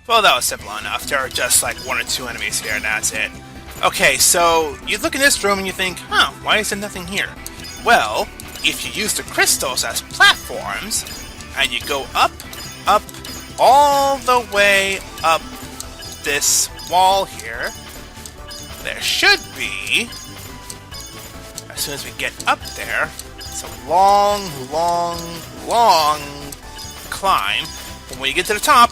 Well, that was simple enough. There are just like 1 or 2 enemies here, and that's it. Okay, so you look in this room and you think, huh, why is there nothing here? Well, if you use the crystals as platforms, and you go up, up, all the way up this wall here, there should be, as soon as we get up there, it's a long, long, long climb. But when you get to the top,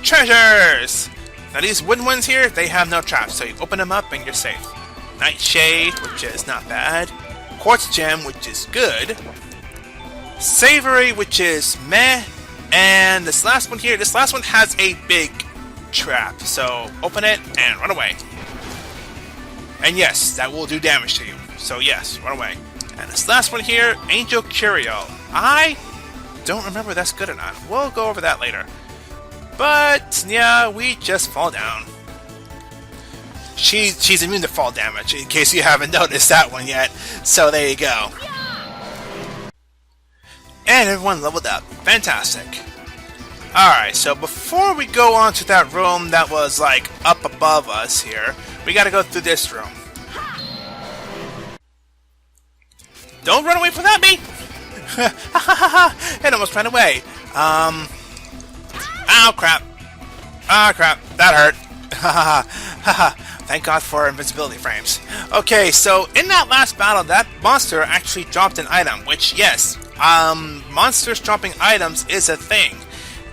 treasures! Now these wooden ones here, they have no traps, so you open them up and you're safe. Nightshade, which is not bad. Quartz gem, which is good. Savory, which is meh. And this last one here, this last one has a big trap. So open it and run away. And yes, that will do damage to you. So yes, run away. And this last one here, Angel Curio. I don't remember if that's good or not. We'll go over that later. But yeah, we just fall down. She's immune to fall damage, in case you haven't noticed that one yet. So there you go. And everyone leveled up. Fantastic. Alright, so before we go on to that room that was like up above us here, we gotta go through this room. Don't run away from that, me! It almost ran away. Ow, crap. Ah, crap. That hurt. Thank God for invincibility frames. Okay, so in that last battle, that monster actually dropped an item, which, yes, monsters dropping items is a thing.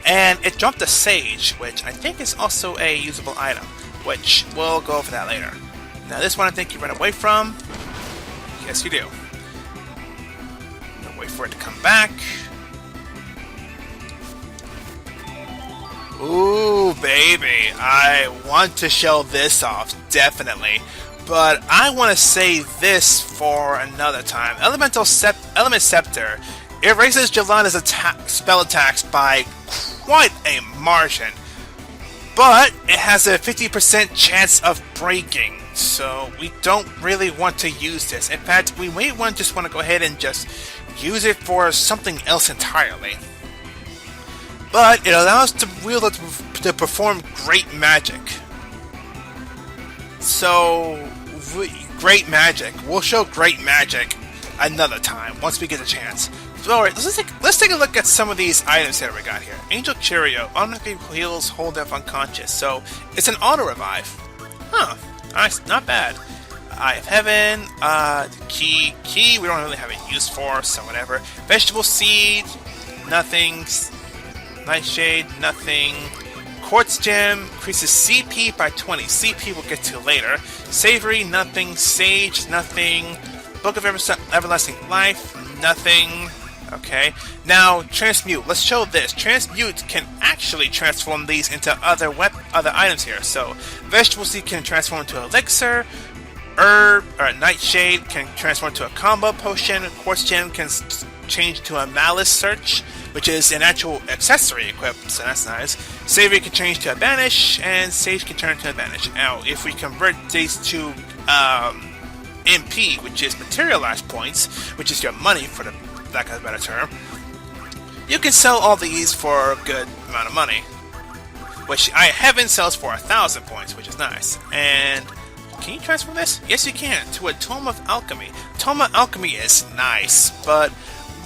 And it dropped a sage, which I think is also a usable item, which we'll go over that later. Now this one I think you run away from. Yes, you do. Wait for it to come back. Ooh, baby. I want to show this off, definitely. But I want to save this for another time. Element Scepter. It raises Jolana's spell attacks by quite a margin. But it has a 50% chance of breaking. So we don't really want to use this. In fact, we may just want to go ahead and just use it for something else entirely. But it allows the wielder to perform great magic. So, great magic. We'll show great magic another time, once we get a chance. So, alright, let's take a look at some of these items that we got here. Angel Curio, automatically heals hold if unconscious. So, it's an auto-revive. Huh, nice, not bad. Eye of Heaven, Key we don't really have a use for, so whatever. Vegetable Seed, nothing. Nightshade, nothing. Quartz Gem, increases CP by 20. CP we'll get to later. Savory, nothing. Sage, nothing. Book of Everlasting Life, nothing. Okay. Now, Transmute. Let's show this. Transmute can actually transform these into other items here. So, Vegetable Seed can transform into Elixir. Herb, or Nightshade can transform to a combo potion. Quartz Gem can change to a Malice Search, which is an actual accessory equipped, so that's nice. Savory can change to a Banish, and Sage can turn to a Banish. Now, if we convert these to MP, which is Materialized Points, which is your money, for the lack of a better term, you can sell all these for a good amount of money. Which I haven't sells for 1,000 points, which is nice. And can you transform this? Yes, you can, to a Tome of Alchemy. Tome of Alchemy is nice, but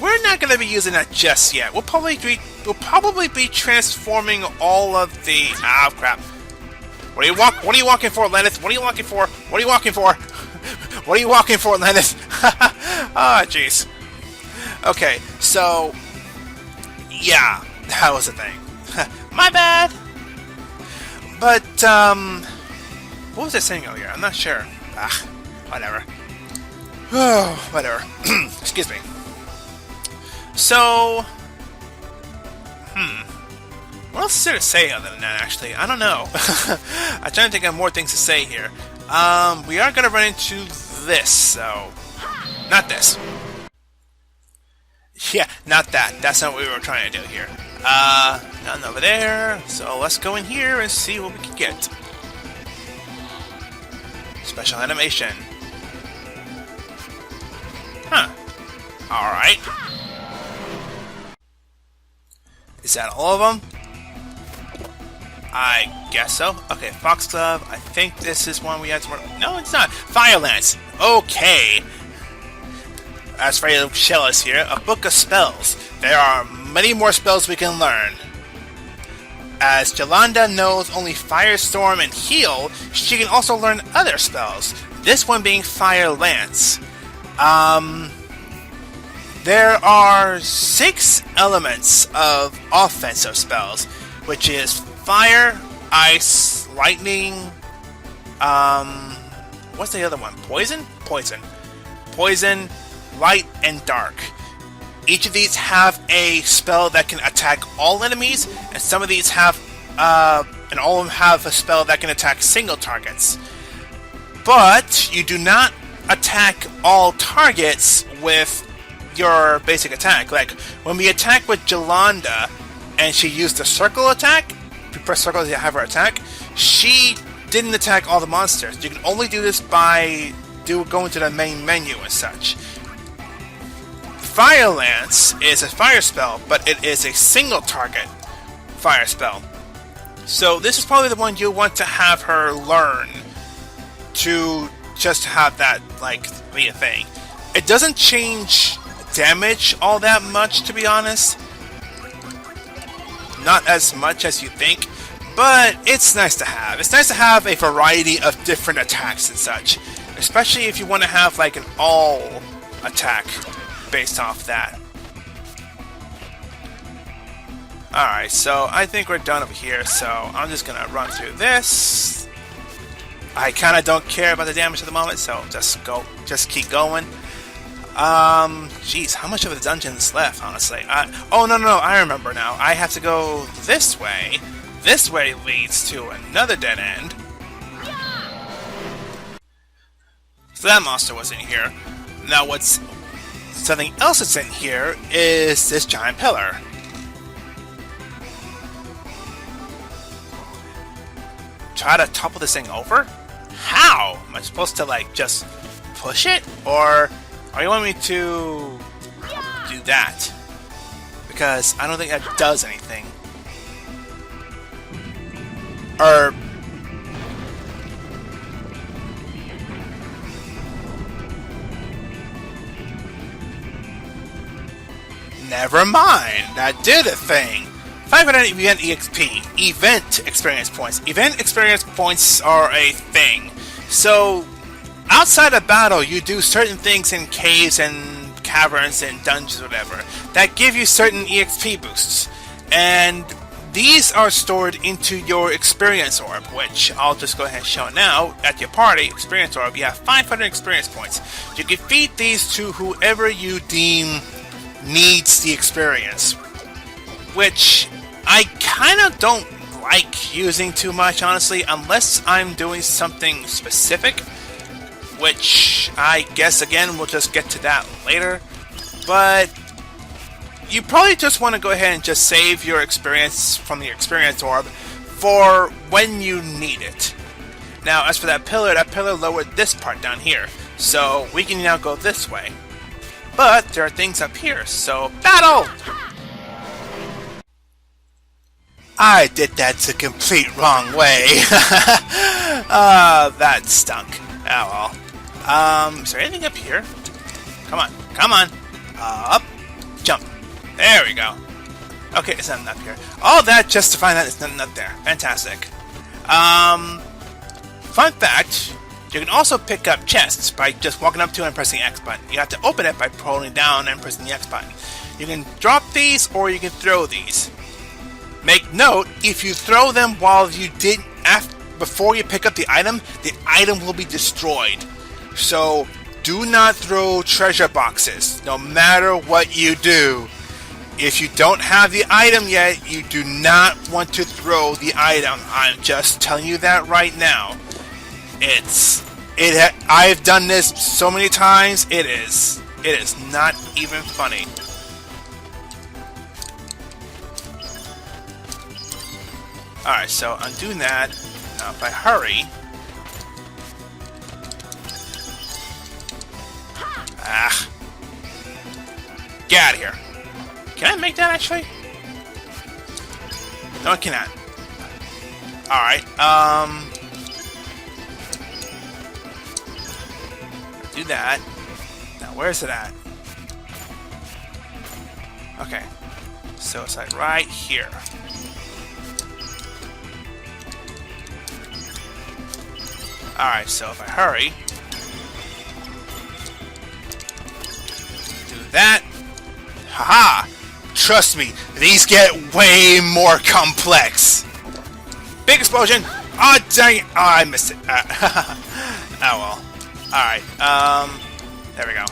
we're not going to be using that just yet. We'll probably be transforming all of the... Ah, crap. What are you walking for, Lenneth? What are you walking for? What are you walking for? What are you walking for, Lenneth? Ah, jeez. Okay, so... Yeah, that was a thing. My bad! But, what was I saying earlier? I'm not sure. Ah, whatever. Oh, whatever. Excuse me. So, what else is there to say other than that, actually? I don't know. I'm trying to think of more things to say here. We are going to run into this, so... Not this. Yeah, not that. That's not what we were trying to do here. Nothing over there. So let's go in here and see what we can get. Special animation. Huh. Alright. Is that all of them? I guess so. Okay, Foxglove. I think this is one we had to work. No, it's not. Fire Lance. Okay. As for Shell here, a book of spells. There are many more spells we can learn. As Yolanda knows only Firestorm and Heal, she can also learn other spells. This one being Fire Lance. There are 6 elements of offensive spells, which is Fire, Ice, Lightning, what's the other one? Poison? Poison, Light, and Dark. Each of these have a spell that can attack all enemies, and some of these have, and all of them have a spell that can attack single targets. But you do not attack all targets with your basic attack. Like, when we attack with Yolanda, and she used the circle attack, if you press circle to have her attack, she didn't attack all the monsters. You can only do this by going to the main menu and such. Fire Lance is a fire spell, but it is a single target fire spell. So this is probably the one you want to have her learn to just have that, like, be a thing. It doesn't change damage all that much, to be honest. Not as much as you think, but it's nice to have. It's nice to have a variety of different attacks and such, especially if you want to have like an all attack based off that. Alright, so I think we're done over here, so I'm just gonna run through this. I kinda don't care about the damage at the moment, so just keep going. Jeez, how much of the dungeon is left, honestly? Oh, no, I remember now. I have to go this way. This way leads to another dead end. So that monster was in here. Now something else that's in here is this giant pillar. Try to topple this thing over? How? Am I supposed to, like, just push it? Or you want me to do that? Because I don't think that does anything. Or never mind, that did a thing. 500 event EXP, event experience points. Event experience points are a thing. So outside of battle, you do certain things in caves and caverns and dungeons, whatever, that give you certain EXP boosts. And these are stored into your experience orb, which I'll just go ahead and show now. At your party, experience orb, you have 500 experience points. You can feed these to whoever you deem needs the experience, which I kind of don't like using too much, honestly, unless I'm doing something specific, which I guess, again, we'll just get to that later. But you probably just want to go ahead and just save your experience from the experience orb for when you need it. Now, as for that pillar lowered this part down here, so we can now go this way. But there are things up here, so battle! I did that the complete wrong way. That stunk. Oh well. Is there anything up here? Come on. Up. Jump. There we go. Okay, it's nothing up here. All that just to find out there's nothing up there. Fantastic. Fun fact, you can also pick up chests by just walking up to it and pressing the X button. You have to open it by holding down and pressing the X button. You can drop these or you can throw these. Make note, if you throw them while you before you pick up the item will be destroyed. So do not throw treasure boxes, no matter what you do. If you don't have the item yet, you do not want to throw the item. I'm just telling you that right now. I've done this so many times. It is not even funny. Alright, so I'm doing that. Now if I hurry... Get out of here. Can I make that, actually? No, I cannot. Alright, do that. Now, where's it at? Okay. So it's like right here. Alright, so if I hurry, do that. Haha! Trust me, these get way more complex. Big explosion! Oh, dang it! Oh, I missed it. Oh well. Alright, there we go.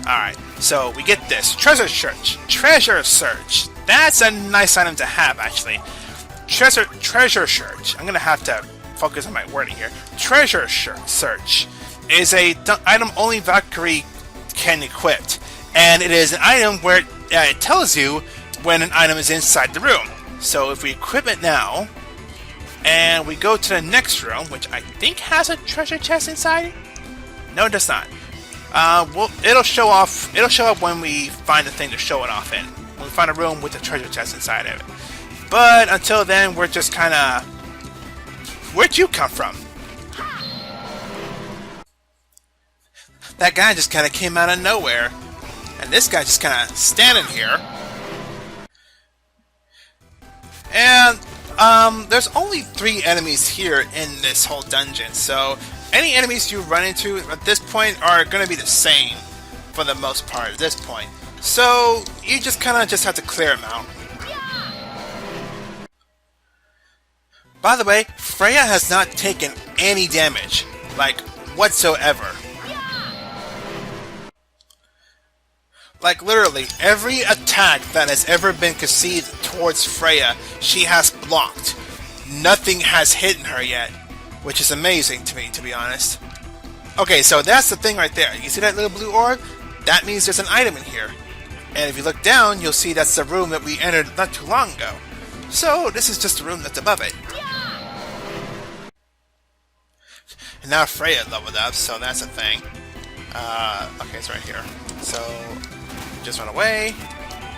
Alright, so we get this. Treasure search. Treasure search. That's a nice item to have, actually. Treasure search. I'm gonna have to focus on my wording here. Treasure search is a item only Valkyrie can equip. And it is an item where it tells you when an item is inside the room. So if we equip it now, and we go to the next room, which I think has a treasure chest inside. No, it does not. Well, it'll show off. It'll show up when we find the thing to show it off in. When we find a room with a treasure chest inside of it. But until then, we're just kind of. Where'd you come from? That guy just kind of came out of nowhere, and this guy just kind of standing here. And there's only 3 enemies here in this whole dungeon, so any enemies you run into at this point are going to be the same for the most part at this point. So you just kind of have to clear them out. By the way, Freya has not taken any damage, like whatsoever. Like literally, every attack that has ever been conceived towards Freya, she has blocked. Nothing has hit her yet, which is amazing to me, to be honest. Okay, so that's the thing right there. You see that little blue orb? That means there's an item in here. And if you look down, you'll see that's the room that we entered not too long ago. So, this is just the room that's above it. And now Freya leveled up, so that's a thing. Okay, it's right here. So, just run away.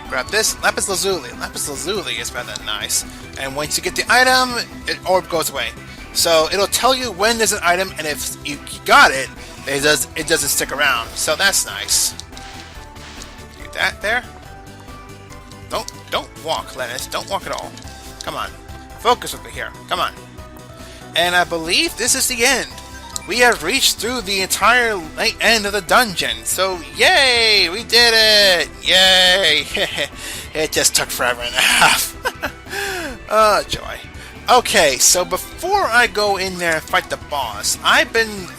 Grab this. Lapis Lazuli. Lapis Lazuli is rather nice. And once you get the item, orb goes away. So it'll tell you when there's an item, and if you got it, it doesn't stick around. So that's nice. Do that there. Don't walk, Lenneth. Don't walk at all. Come on. Focus with me here. Come on. And I believe this is the end. We have reached through the entire end of the dungeon. So yay! We did it! Yay! It just took forever and a half. Oh, joy. Okay, so before I go in there and fight the boss, I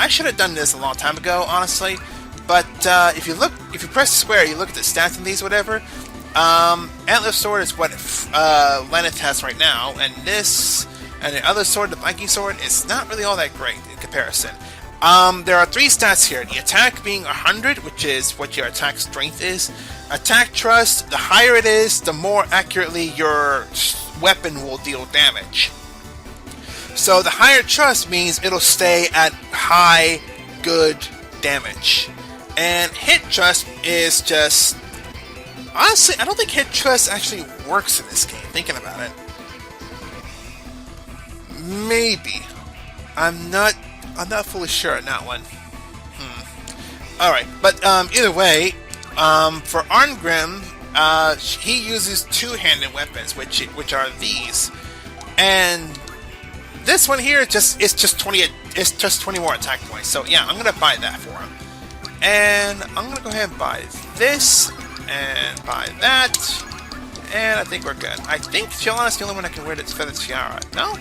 should have done this a long time ago, honestly. But if you press square, you look at the stats in these, whatever. Antler Sword is what Lenneth has right now, and this and the other sword, the Viking Sword, is not really all that great in comparison. There are 3 stats here. The attack being 100, which is what your attack strength is. Attack trust, the higher it is, the more accurately your weapon will deal damage. So the higher trust means it'll stay at high, good damage. And hit trust is just... Honestly, I don't think hit trust actually works in this game, thinking about it. Maybe. I'm not fully sure on that one. Alright, but either way, for Arngrim, he uses 2-handed weapons, which are these. And this one here it's just 20 more attack points. So yeah, I'm gonna buy that for him. And I'm gonna go ahead and buy this and buy that. And I think we're good. I think Tialana's the only one that can wear this feather tiara. No?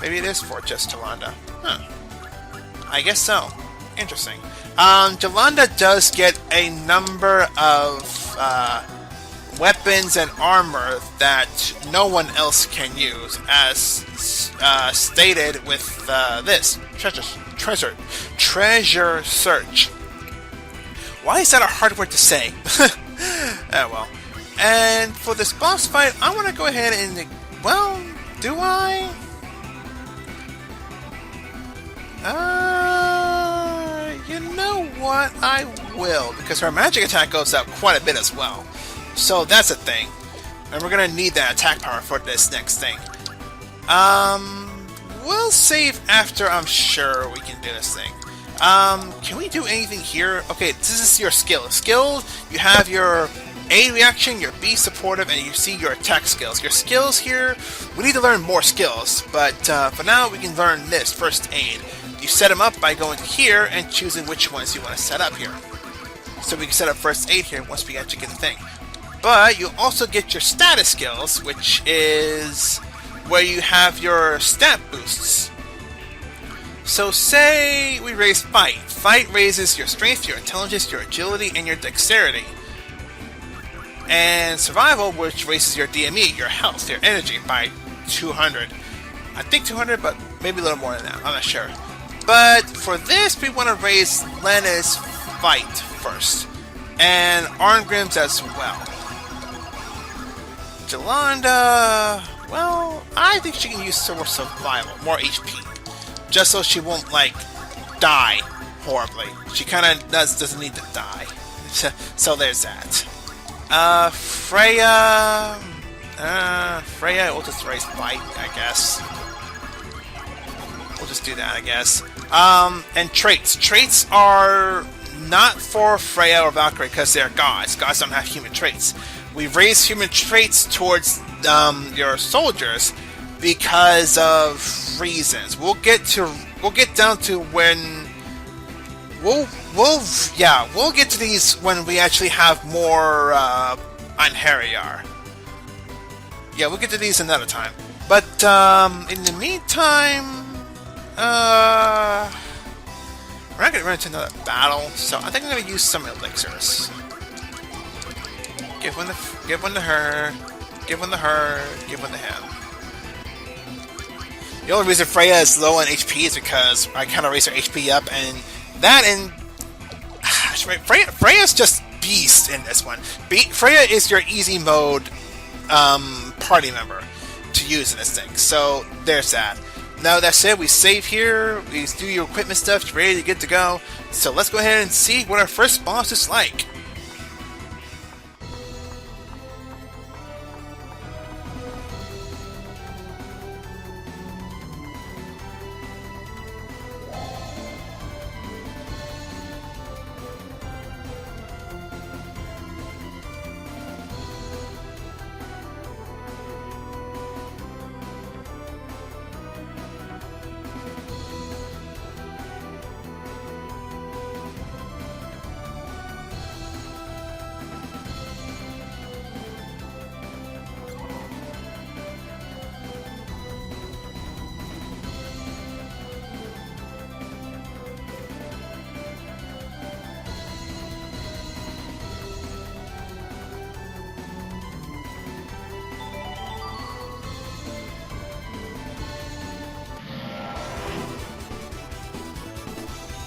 Maybe it is for just Jolanda. I guess so. Interesting. Jolanda does get a number of weapons and armor that no one else can use, as stated with this treasure search. Why is that a hard word to say? Oh well. And for this boss fight, I want to go ahead and, well, do I? You know what? I will, because her magic attack goes up quite a bit as well. So that's a thing. and we're gonna need that attack power for this next thing. We'll save after I'm sure we can do this thing. Can we do anything here? Okay, this is your skill. Skills, you have your A reaction, your B supportive, and you see your attack skills. Your skills here, we need to learn more skills, but for now we can learn this, first aid. You set them up by going to here and choosing which ones you want to set up here. So we can set up first aid here once we actually get the thing. But you also get your status skills, which is where you have your stat boosts. So say we raise Fight. Fight raises your strength, your intelligence, your agility, and your dexterity. And Survival, which raises your DME, your health, your energy by 200. I think 200, but maybe a little more than that. I'm not sure. But for this, we want to raise Lenneth's Fight first. And Arngrim's as well. Jolanda, well, I think she can use Survival, more HP. Just so she won't, like, die horribly. She kind of doesn't need to die. So there's that. Freya, we'll just raise Fight, I guess. We'll just do that, I guess. And traits. Traits are not for Freya or Valkyrie because they're gods. Gods don't have human traits. We raise human traits towards your soldiers because of reasons. We'll get down to when we'll get to these when we actually have more on Harryar. Yeah, we'll get to these another time. But in the meantime, we're not gonna run into another battle, so I think I'm gonna use some elixirs. Give one to her, give one to her, give one to him. The only reason Freya is low on HP is because I kind of raised her HP up, and Freya's just beast in this one. Freya is your easy mode party member to use in this thing, so there's that. Now that said, we save here, we do your equipment stuff, you're ready to get to go, so let's go ahead and see what our first boss is like.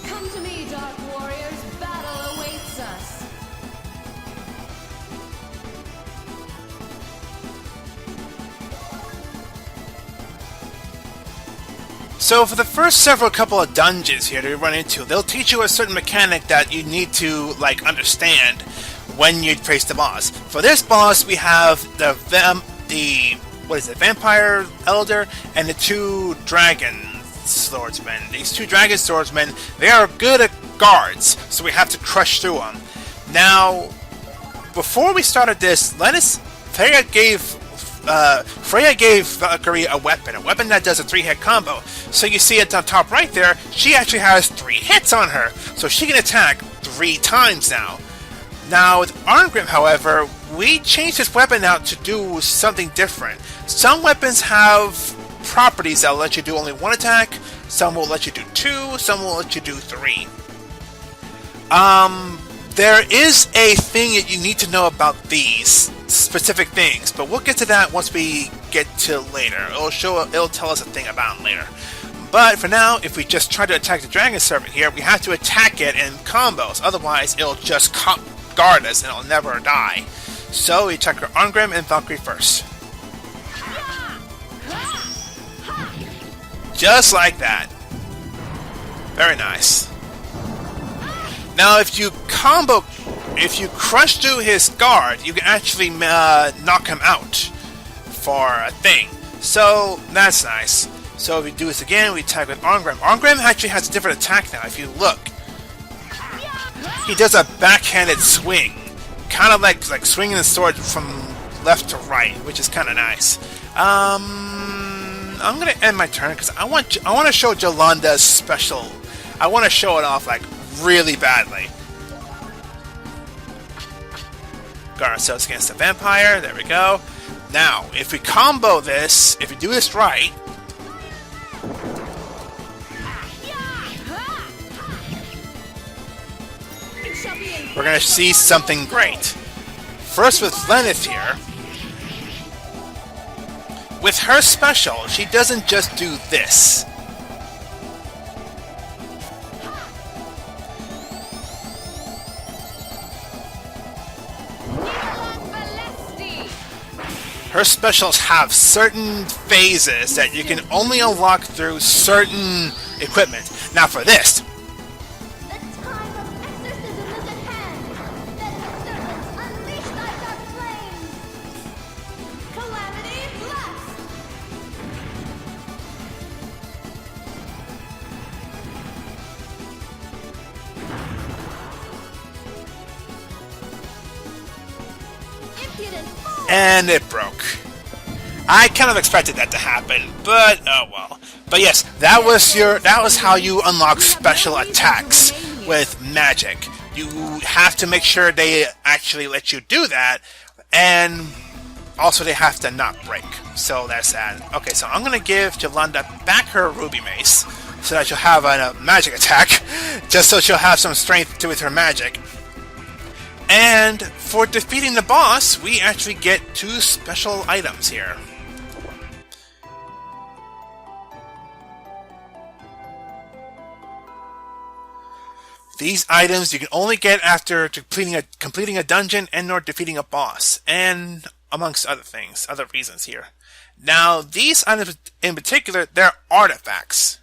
Come to me, Dark Warriors. Battle awaits us. So for the first couple of dungeons here that we run into, they'll teach you a certain mechanic that you need to understand when you face the boss. For this boss, we have the Vampire Elder and the two Dragon Swordsmen. These two Dragon Swordsmen, they are good at guards, so we have to crush through them. Now, before we started this, Freya gave Valkyrie a weapon that does a 3-hit combo. So you see at the top right there, she actually has 3 hits on her, so she can attack 3 times now. Now with Arngrim, however, we changed this weapon out to do something different. Some weapons have properties that will let you do only 1 attack, some will let you do 2, some will let you do 3. There is a thing that you need to know about these specific things, but we'll get to that once we get to later. It'll tell us a thing about them later. But for now, if we just try to attack the Dragon Serpent here, we have to attack it in combos, otherwise it'll just guard us and it'll never die. So we attack our Arngrim and Valkyrie first. Just like that. Very nice. Now if you combo if you crush through his guard, you can actually knock him out for a thing. So that's nice. So if we do this again, we attack with Arngrim. Arngrim actually has a different attack now. If you look, he does a backhanded swing, kind of like swinging the sword from left to right, which is kind of nice. I'm gonna end my turn because I want to show Jolanda's special. I want to show it off like really badly. Guard ourselves against the vampire. There we go. Now, if we combo this, if we do this right, we're gonna see something great. First with Lenneth here. With her special, she doesn't just do this. Her specials have certain phases that you can only unlock through certain equipment. Now for this, and it broke. I kind of expected that to happen, but oh well. But yes, that was how you unlock special attacks with magic. You have to make sure they actually let you do that, and also they have to not break. So that's that. Okay, so I'm gonna give Yolanda back her ruby mace so that she'll have a magic attack, just so she'll have some strength with her magic. And for defeating the boss, we actually get 2 special items here. These items you can only get after completing a dungeon and or defeating a boss, and amongst other things, other reasons here. Now, these items in particular, they're artifacts.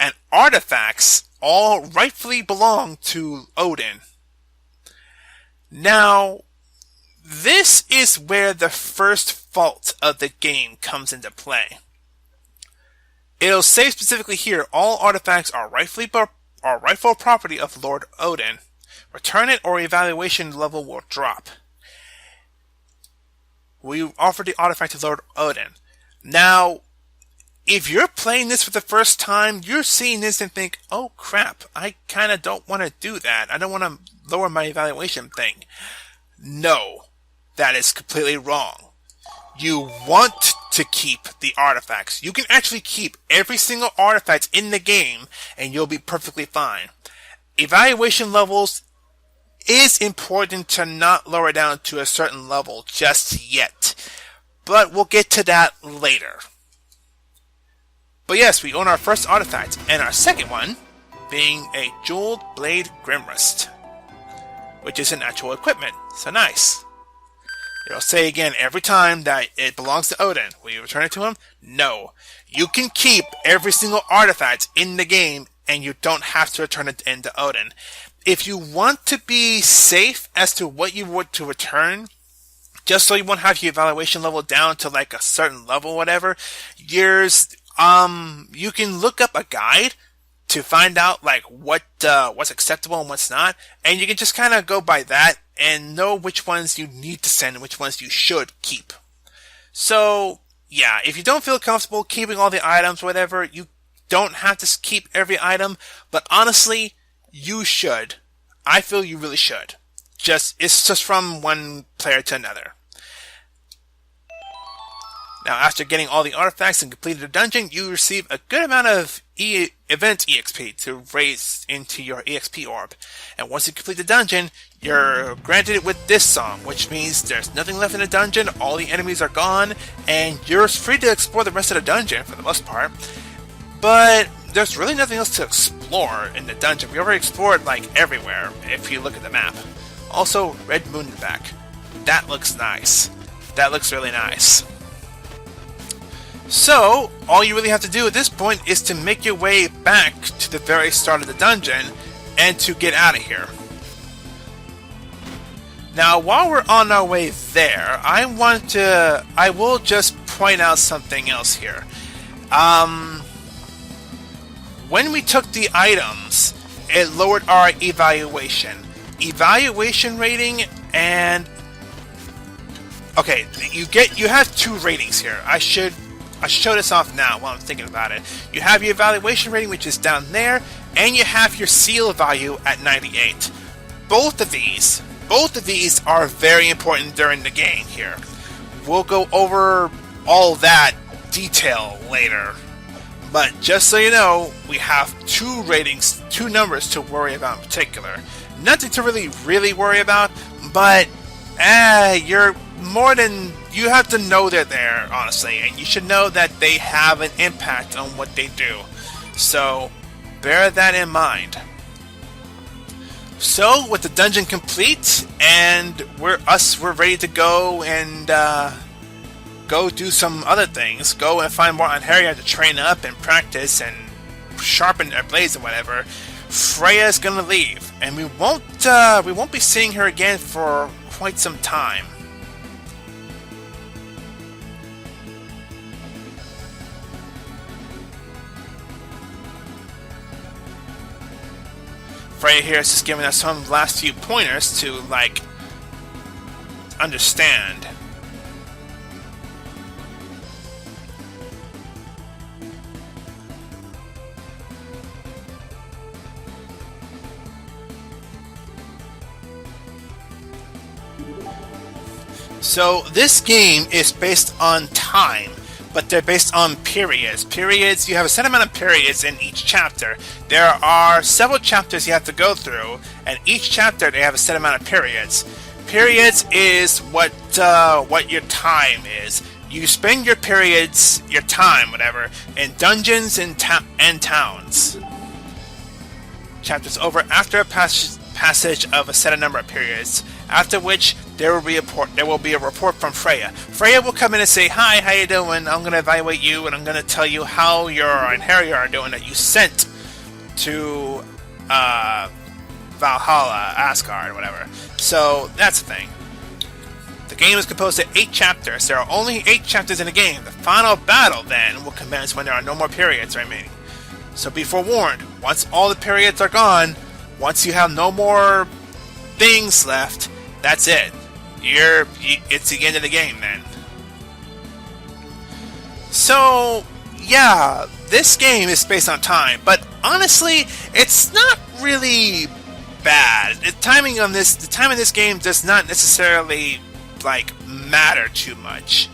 And artifacts all rightfully belong to Odin. Now, this is where the first fault of the game comes into play. It'll say specifically here, all artifacts are rightful property of Lord Odin. Return it or evaluation level will drop. We offer the artifact to Lord Odin. Now, if you're playing this for the first time, you're seeing this and think, oh crap, I kind of don't want to do that. I don't want to lower my evaluation thing. No, that is completely wrong. You want to keep the artifacts. You can actually keep every single artifact in the game and you'll be perfectly fine. Evaluation levels is important to not lower down to a certain level just yet. But we'll get to that later. But yes, we own our first artifact, and our second one being a Jeweled Blade Grimwrist, which is an actual equipment, so nice. It'll say again every time that it belongs to Odin. Will you return it to him? No. You can keep every single artifact in the game, and you don't have to return it into Odin. If you want to be safe as to what you want to return, just so you won't have your evaluation level down to like a certain level or whatever, you can look up a guide to find out like what's acceptable and what's not, and you can just kind of go by that and know which ones you need to send and which ones you should keep. So yeah, if you don't feel comfortable keeping all the items, whatever, you don't have to keep every item, but honestly, you should. I feel you really should. It's just from one player to another. Now, after getting all the artifacts and completing the dungeon, you receive a good amount of event EXP to raise into your EXP orb. And once you complete the dungeon, you're granted it with this song, which means there's nothing left in the dungeon, all the enemies are gone, and you're free to explore the rest of the dungeon for the most part. But there's really nothing else to explore in the dungeon. We already explored like everywhere, if you look at the map. Also, Red Moon in the back. That looks nice. That looks really nice. So, all you really have to do at this point is to make your way back to the very start of the dungeon and to get out of here. Now, while we're on our way there, I will just point out something else here. When we took the items, it lowered our evaluation rating, and okay, you have 2 ratings here. I should show this off now while I'm thinking about it. You have your evaluation rating, which is down there, and you have your seal value at 98. Both of these are very important during the game here. We'll go over all that detail later. But just so you know, we have 2 ratings, 2 numbers to worry about in particular. Nothing to really worry about, but you have to know they're there, honestly, and you should know that they have an impact on what they do. So bear that in mind. So with the dungeon complete, and we're ready to go and go do some other things. Go and find more Artolian to train up and practice and sharpen their blades and whatever. Freya's gonna leave, and we won't be seeing her again for quite some time. Freya here is just giving us some last few pointers to understand. So this game is based on time, but they're based on periods. Periods, you have a set amount of periods in each chapter. There are several chapters you have to go through, and each chapter they have a set amount of periods. Periods is what your time is. You spend your periods, your time, whatever, in dungeons and towns. Chapters over after a passage of a set number of periods, after which there will be a report from Freya. Freya will come in and say, "Hi, how you doing? I'm going to evaluate you, and I'm going to tell you how your Artolian are doing that you sent to Valhalla, Asgard, whatever." So that's the thing. The game is composed of 8 chapters. There are only 8 chapters in the game. The final battle then will commence when there are no more periods remaining. So be forewarned. Once all the periods are gone, once you have no more things left, that's it. It's the end of the game then. So, yeah, this game is based on time, but honestly, it's not really bad. The time of this game does not necessarily matter too much.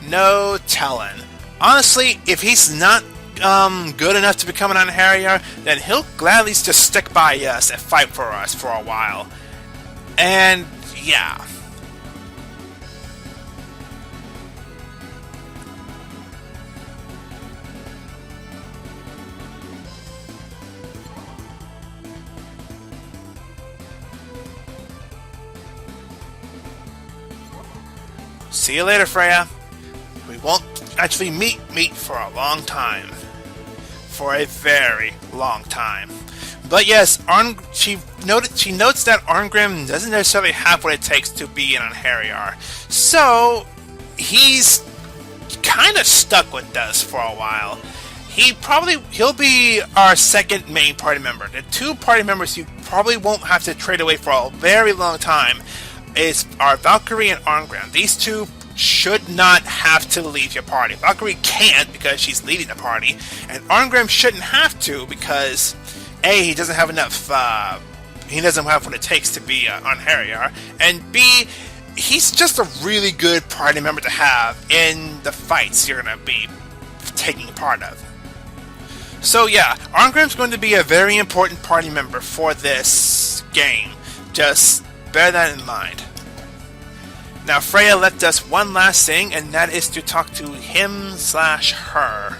No telling. Honestly, if he's not good enough to become an Artolian, then he'll gladly just stick by us and fight for us for a while. And yeah. See you later, Freya. We won't actually meet for a long time. For a very long time. But yes, she notes that Arngrim doesn't necessarily have what it takes to be an Artolian. So he's kind of stuck with us for a while. He'll be our second main party member. The 2 party members you probably won't have to trade away for a very long time is our Valkyrie and Arngrim. These 2 should not have to leave your party. Valkyrie can't because she's leading the party, and Arngrim shouldn't have to because A, he doesn't have enough. He doesn't have what it takes to be an Artolian, and B, he's just a really good party member to have in the fights you're going to be taking part of. So yeah, Arngrim's going to be a very important party member for this game. Just bear that in mind. Now Freya left us one last thing, and that is to talk to him/her.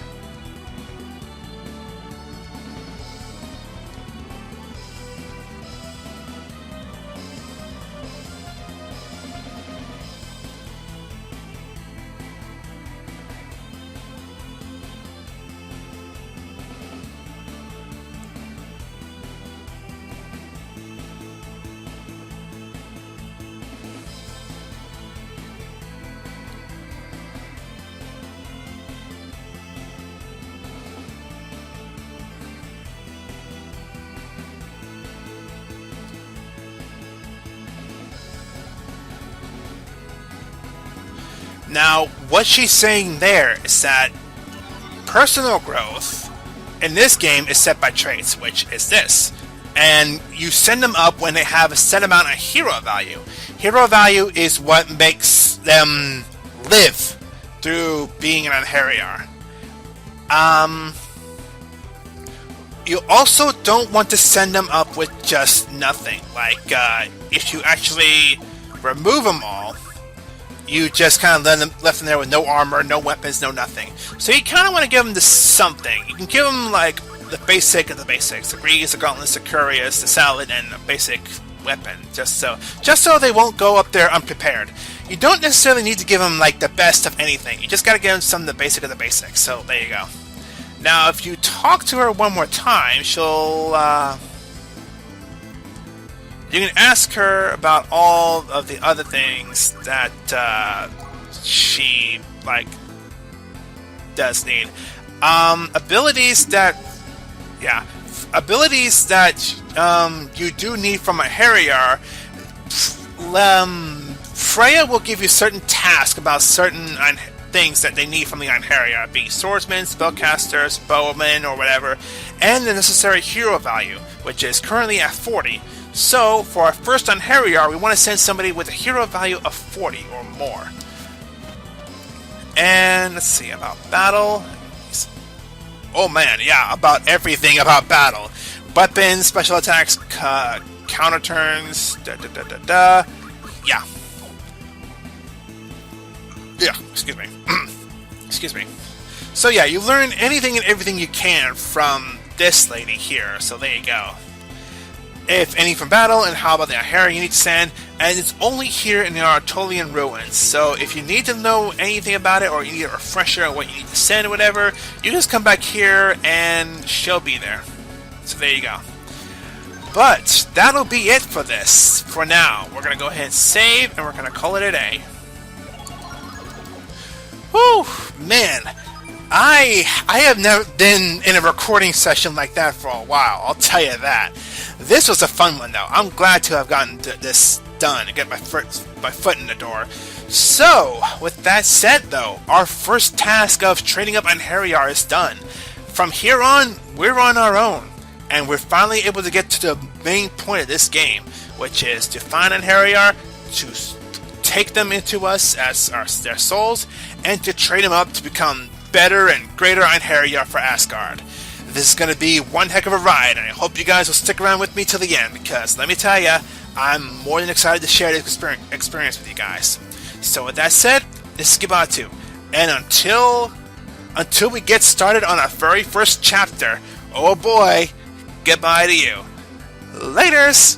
Now, what she's saying there is that personal growth in this game is set by traits, which is this. And you send them up when they have a set amount of hero value. Hero value is what makes them live through being an Anheriar. You also don't want to send them up with just nothing. Like, if you actually remove them all, you just kind of left them there with no armor, no weapons, no nothing. So you kind of want to give them something. You can give them, like, the basic of the basics. The greaves, the gauntlets, the couriers, the salad, and a basic weapon. Just so they won't go up there unprepared. You don't necessarily need to give them, like, the best of anything. You just gotta give them some of the basic of the basics. So, there you go. Now, if you talk to her one more time, she'll, you can ask her about all of the other things that, she, like, does need. Abilities that you do need from a Anheriar. Freya will give you certain tasks about certain things that they need from the Anheriar, be swordsmen, spellcasters, bowmen, or whatever, and the necessary hero value, which is currently at 40. So, for our first Anheriar, we want to send somebody with a hero value of 40 or more. And, let's see, about battle. Oh man, yeah, about everything about battle. Weapons, special attacks, counter turns, Yeah. Yeah, excuse me. Excuse me. So yeah, you learn anything and everything you can from this lady here, so there you go. If any from battle, and how about the Anheriar you need to send, and it's only here in the Artolian ruins, so if you need to know anything about it, or you need a refresher on what you need to send or whatever, you just come back here and she'll be there. So there you go. But that'll be it for this, for now. We're going to go ahead and save, and we're going to call it a day. Whew, man. I have never been in a recording session like that for a while, I'll tell you that. This was a fun one, though. I'm glad to have gotten this done and get my foot in the door. So, with that said, though, our first task of training up Anheriar is done. From here on, we're on our own, and we're finally able to get to the main point of this game, which is to find Anheriar, to take them into us as their souls, and to train them up to become better and greater Anheriar for Asgard. This is going to be one heck of a ride, and I hope you guys will stick around with me till the end, because let me tell you, I'm more than excited to share this experience with you guys. So with that said, this is Gibatu, and until we get started on our very first chapter, oh boy, goodbye to you. Laters!